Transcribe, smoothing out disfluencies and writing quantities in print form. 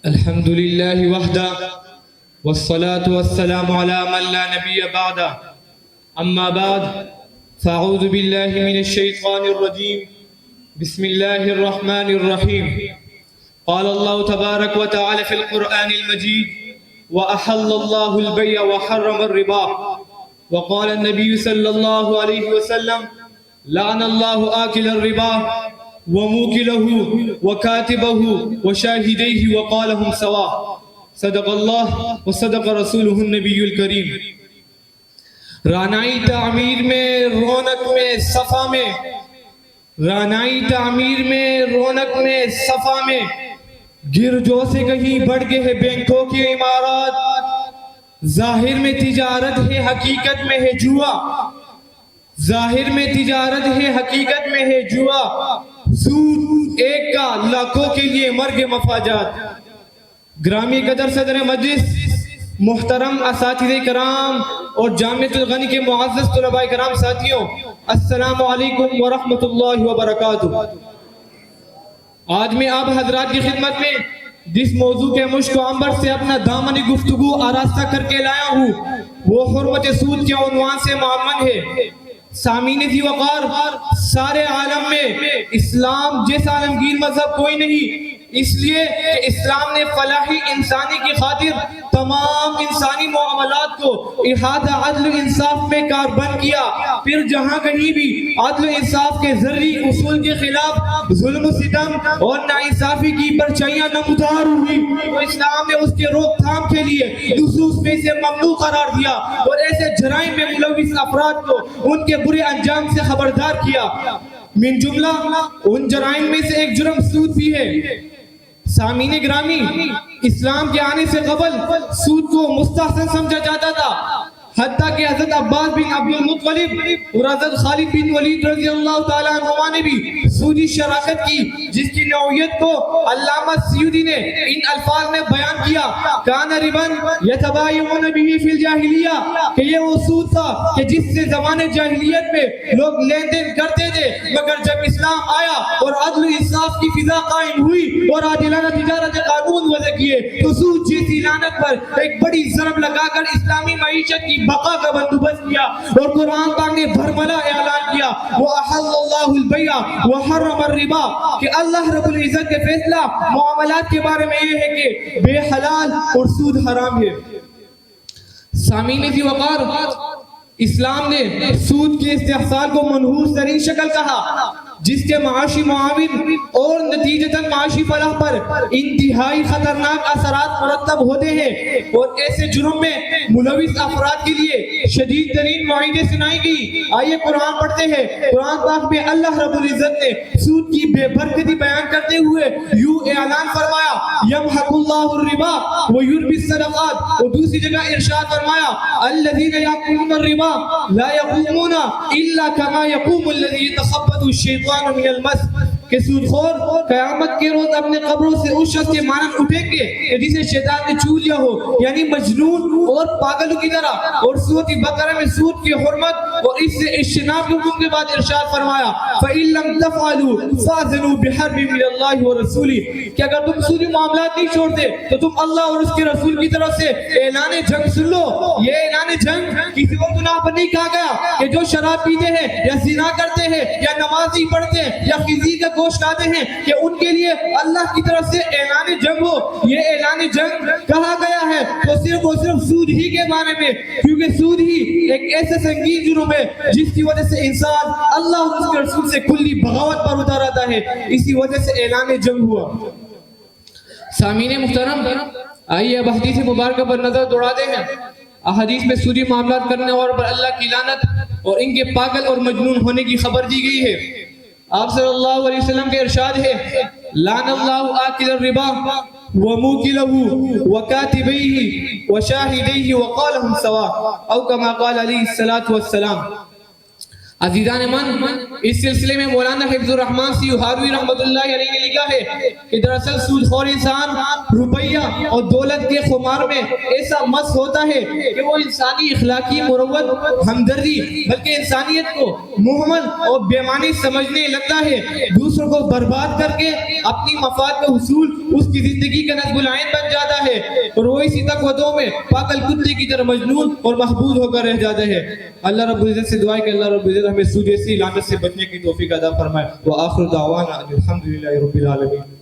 الحمد لله وحده والصلاة والسلام على من لا نبي بعده أما بعد فأعوذ بالله من الشيطان الرجيم بسم الله الرحمن الرحيم قال الله تبارك وتعالى في القرآن المجيد وأحل الله البيع وحرم الربا وقال النبي صلى الله عليه وسلم لعن الله آكل الربا وموكله وكاتبه وشاهديه وقالهم سواء صدق الله وصدق رسوله النبی الکریم۔ رانائی تعمیر میں رونق میں صفا میں، رانائی تعمیر میں رونق میں صفا میں، گرجوں سے کہیں بڑھ گئے ہیں بینکوں کی عمارات۔ ظاہر میں تجارت ہے حقیقت میں ہے جوا، ظاہر میں تجارت ہے حقیقت میں ہے جوا، سود ایک کا لاکھوں کے لیے مرگ مفاجات۔ گرامی قدر صدر مجلس، محترم اساتذہ کرام اور جامعۃ الغنی کے معزز طلباء کرام ساتھیوں، السلام علیکم ورحمۃ اللہ وبرکاتہ۔ آج میں آپ حضرات کی خدمت میں جس موضوع کے مشک و عنبر سے اپنا دامنی گفتگو آراستہ کر کے لایا ہوں وہ حرمت سود کے عنوان سے معمن ہے۔ سامعین ذی وقار، سارے عالم میں اسلام جیسا عالمگیر مذہب کوئی نہیں، اس لیے کہ اسلام نے فلاحی انسانی کی خاطر تمام انسانی معاملات کو احاطہ عدل و انصاف میں کاربند کیا۔ پھر جہاں کہیں بھی عدل و انصاف کے ذرعی اصول کے خلاف ظلم و ستم اور ناانصافی کی پرچائیاں نمودار ہوئی تو اسلام نے اس کے روک تھام کے لیے نصوص میں سے ممنوع قرار دیا اور ایسے جرائم میں ملوث افراد کو ان کے برے انجام سے خبردار کیا۔ من جملہ ان جرائم میں سے ایک جرم سود بھی ہے۔ سامعین گرامی، اسلام کے آنے سے قبل سود کو مستحسن سمجھا جاتا تھا، حتیٰ کہ حضرت عباس بن عبد المطلب اور حضرت خالد بن ولید رضی اللہ تعالیٰ عنہما نے بھی سودی شراکت کی، جس کی نوعیت کو علامہ سیوطی نے ان الفاظ میں بیان کیا، کان ربن یتبایعون بہ فی الجاہلیہ، کہ یہ وہ سود تھا کہ جس سے زمانے جاہلیت میں لوگ لین دین کرتے تھے، مگر جب اسلام آیا اور عدل و انصاف کی فضا قائم ہوئی اور عادلانہ تجارت قانون وضع کیے تو سود جیسی لعنت پر ایک بڑی ضرب لگا کر اسلامی معیشت کی بقا کا بندوبست کیا اور قرآن پاک نے بھرملا اعلان کیا وَأَحَلَّ اللَّهُ الْبَيْعَ وَحَرَّمَ الرِّبَا، کہ اللہ رب العزت کے فیصلہ معاملات کے بارے میں یہ ہے کہ بے حلال اور سود حرام ہے۔ سامعین ذی وقار، اسلام نے سود کے استحصال کو منحوس ترین شکل کہا، جس کے معاشی معاون اور نتیجتاً معاشی فلاح پر انتہائی خطرناک اثرات مرتب ہوتے ہیں اور ایسے جرم میں ملوث افراد کے لیے شدید ترین وعیدیں سنائی گئی۔ آئیے قرآن پڑھتے ہیں۔ قرآن پاک میں اللہ رب العزت نے سود کی بے برکتی بیان کرتے ہوئے یوں اعلان فرمایا یمحق اللہ الربا ویربی الصدقات، اور دوسری جگہ ارشاد فرمایا الذین یأکلون الربا لا یقومون الا کما یقوم الذی یتخبطہ الشیطان من المس، کہ سود خور قیامت کے روز اپنے قبروں سے اس شخص کے مانند اٹھیں گے کہ جسے شیطان نے چو لیا ہو، یعنی مجنون اور پاگلوں کی طرح۔ اور سورۃ بقرہ میں سود کی حرمت اور اس سے اجتناب کے حکم کے بعد ارشاد فرمایا فَإِن لَمْ تَفْعَلُوا فَأْذِنُوا بِحَرْبٍ مِّنَ اللَّهِ وَرَسُولِهِ، کہ اگر تم سودی معاملات نہیں چھوڑتے تو تم اللہ اور اس کے رسول کی طرف سے اعلان جنگ سن لو۔ یہ اعلان جنگ کسی اور گناہ پر نہیں کہا گیا کہ جو شراب پیتے ہیں یا زنا کرتے ہیں یا نماز نہیں پڑھتے ہیں یا خنزیر کا گوشت کھاتے ہیں کہ ان کے لیے اللہ کی طرف سے اعلان جنگ ہو۔ یہ اعلان جنگ کہا گیا ہے تو صرف اور صرف سود ہی کے بارے میں، کیونکہ سود ہی ایک ایسا سنگین جرم ہے جس کی وجہ سے انسان اللہ اور اس کے رسول سے کلی بغاوت پر اتر آتا ہے، اسی وجہ سے اعلان جنگ ہوا۔ سامعین محترم، آئیے اب حدیث مبارکہ پر نظر دوڑاتے ہیں۔ احادیث میں سودی معاملات کرنے والوں پر اللہ کی لعنت اور ان کے پاگل اور مجنون ہونے کی خبر دی گئی ہے۔ آپ صلی اللہ علیہ وسلم کے ارشاد ہے لعن اللہ آکل الربا وموکلہ وکاتبیہ وشاہدیہ وقالہم سواء، او کما قال علیہ الصلوۃ والسلام۔ عزیزان من، اس سلسلے میں مولانا حفظ الرحمان سیوہاروی رحمۃ اللہ علیہ نے لکھا ہے کہ دراصل سود خور انسان روپیہ اور دولت کے خمار میں ایسا مست ہوتا ہے کہ وہ انسانی اخلاقی مروت، ہمدردی بلکہ انسانیت کو مہمل اور بیمانی سمجھنے لگتا ہے، دوسروں کو برباد کر کے اپنی مفاد کا حصول اس کی زندگی کا نصب العین بن جاتا ہے، اور وہ اسی تقوتوں میں پاگل کتے کی طرح مجنون اور محبوب ہو کر رہ جاتا ہے۔ اللہ رب العزت سے دعا ہے کہ اللہ رب العزت ہمیں سود جیسی لعنت سے بچنے کی توفیق عطا فرمائے۔ وآخر دعوانا الحمدللہ رب العالمین۔